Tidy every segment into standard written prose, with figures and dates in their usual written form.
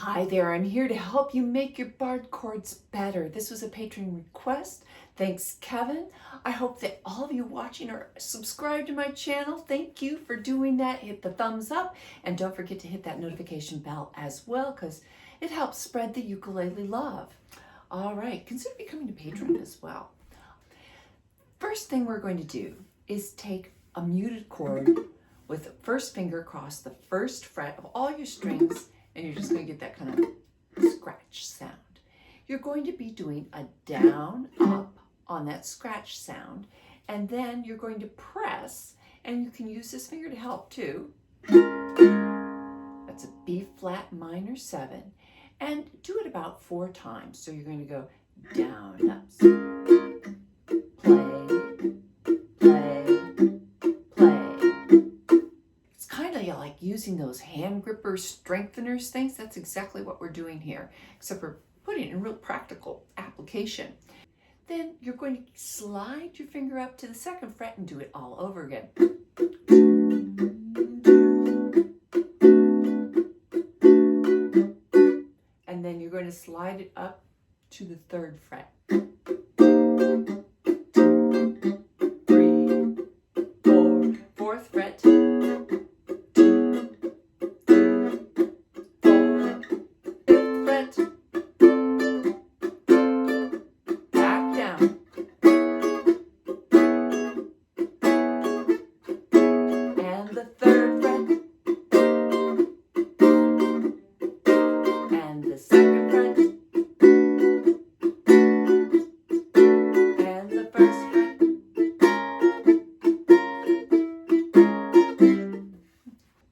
Hi there, I'm here to help you make your barred chords better. This was a patron request. Thanks, Kevin. I hope that all of you watching are subscribed to my channel. Thank you for doing that. Hit the thumbs up and don't forget to hit that notification bell as well because it helps spread the ukulele love. All right, consider becoming a patron as well. First thing we're going to do is take a muted chord with the first finger across the first fret of all your strings, and you're just going to get that kind of scratch sound. You're going to be doing a down, up on that scratch sound, and then you're going to press, and you can use this finger to help too. That's a B flat minor 7, and do it about 4 times. So you're going to go down, up, like using those hand grippers, strengtheners things. That's exactly what we're doing here, except for putting it in real practical application. Then you're going to slide your finger up to the 2nd fret and do it all over again. And then you're going to slide it up to the 3rd fret. 3, 4, 4th fret.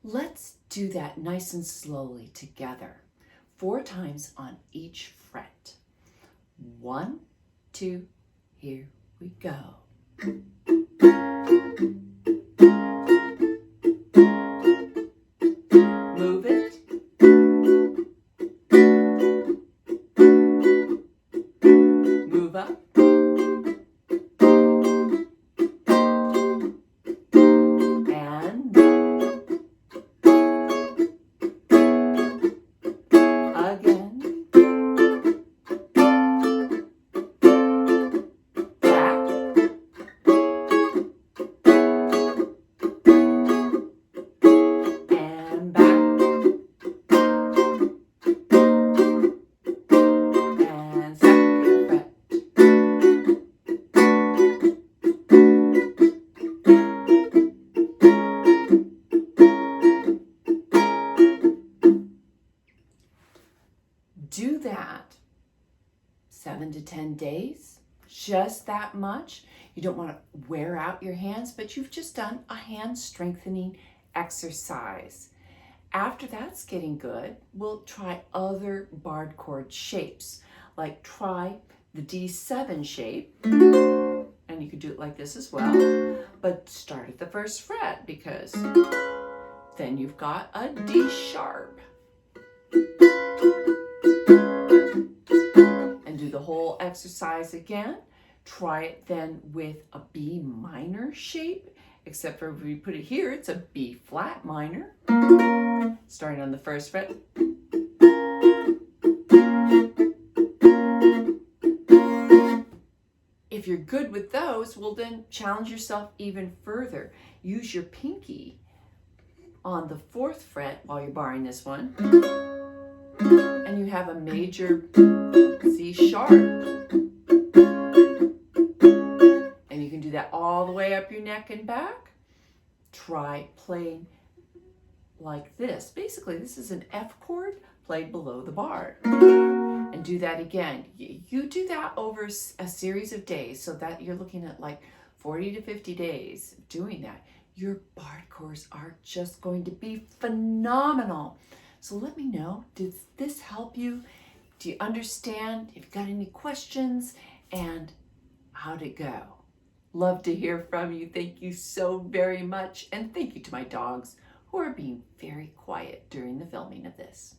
Let's do that nice and slowly together. 4 times on each fret. 1, 2, here we go. Move it. Move up. Do that 7 to 10 days, just that much. You don't want to wear out your hands, but you've just done a hand strengthening exercise. After that's getting good, we'll try other barred chord shapes, like try the D7 shape, and you could do it like this as well, but start at the 1st fret because then you've got a D sharp. And do the whole exercise again. Try it then with a B minor shape, except for if we put it here, it's a B flat minor. Starting on the 1st fret. If you're good with those, well then challenge yourself even further. Use your pinky on the 4th fret while you're barring this one. And you have a major C sharp. And you can do that all the way up your neck and back. Try playing like this. Basically, this is an F chord played below the bar. And do that again. You do that over a series of days, so that you're looking at like 40 to 50 days of doing that. Your barred chords are just going to be phenomenal. So let me know, did this help you? Do you understand? If you've got any questions, and how'd it go? Love to hear from you. Thank you so very much. And thank you to my dogs who are being very quiet during the filming of this.